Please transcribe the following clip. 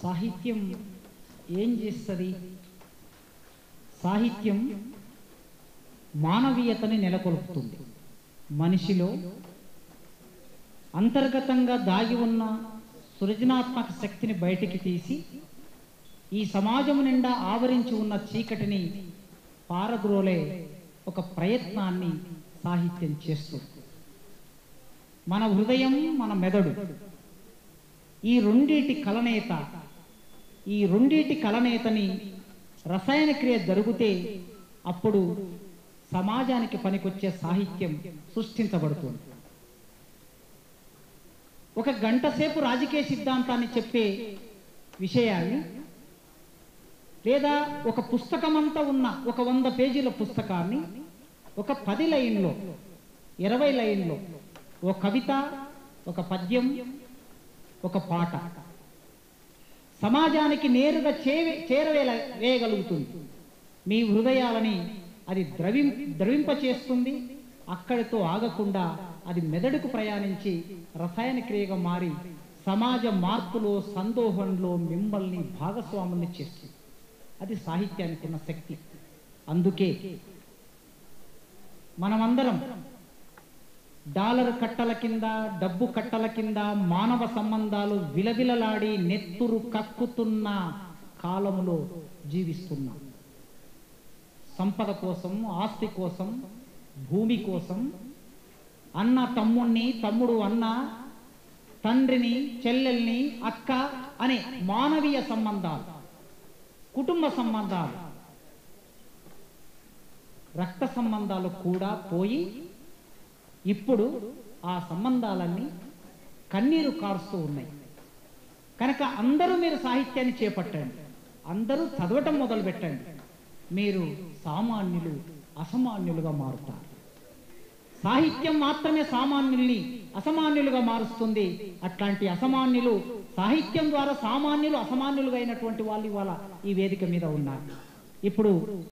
సాహిత్యం ఏం చేస్తుంది? సాహిత్యం మానవీయతని నెలకొల్పుతుంది. మనిషిలో అంతర్గతంగా దాగి ఉన్న సృజనాత్మక శక్తిని బయటికి తీసి ఈ సమాజం నిండా ఆవరించి ఉన్న చీకటిని పారద్రోలే ఒక ప్రయత్నాన్ని సాహిత్యం చేస్తుంది. మన హృదయం, మన మెదడు, ఈ రెండిటి కలనేతని రసాయన క్రియ జరిగితే అప్పుడు సమాజానికి పనికొచ్చే సాహిత్యం సృష్టించబడుతుంది. ఒక గంట సేపు రాజకీయ సిద్ధాంతాన్ని చెప్పే విషయాన్ని లేదా ఒక పుస్తకమంతా ఉన్న ఒక 100 పేజీల పుస్తకాన్ని ఒక 10 లైన్లో 20 లైన్లో ఒక కవిత, ఒక పద్యం, ఒక పాట సమాజానికి నేరుగా చేరవేయగలుగుతుంది. మీ హృదయాలని అది ద్రవింపచేస్తుంది. అక్కడితో ఆగకుండా అది మెదడుకు ప్రయాణించి రసాయన క్రియగా మారి సమాజ మార్పులో, సందోహంలో మిమ్మల్ని భాగస్వాముల్ని చేస్తుంది. అది సాహిత్యానికి ఉన్న శక్తి. అందుకే మనమందరం డాలర్ కట్టల కింద, డబ్బు కట్టల కింద మానవ సంబంధాలు విలవిలలాడి నెత్తురు కక్కుతున్న కాలములో జీవిస్తున్నాం. సంపద కోసం, ఆస్తి కోసం, భూమి కోసం, అన్న తమ్ముణ్ణి, తమ్ముడు అన్న, తండ్రిని, చెల్లెల్ని, అక్క అనే మానవీయ సంబంధాలు, కుటుంబ సంబంధాలు, రక్త సంబంధాలు కూడా పోయి ఇప్పుడు ఆ సంబంధాలన్నీ కన్నీరు కారుస్తూ ఉన్నాయి. కనుక అందరూ మీరు సాహిత్యాన్ని చేపట్టండి, అందరూ చదవటం మొదలు పెట్టండి. మీరు సామాన్యులు అసామాన్యులుగా మారుతారు. సాహిత్యం మాత్రమే సామాన్యుల్ని అసామాన్యులుగా మారుస్తుంది. అట్లాంటి అసామాన్యులు సాహిత్యం ద్వారా సామాన్యులు అసామాన్యులుగా అయినటువంటి వాళ్ళు ఇవాళ ఈ వేదిక మీద ఉన్నారు. ఇప్పుడు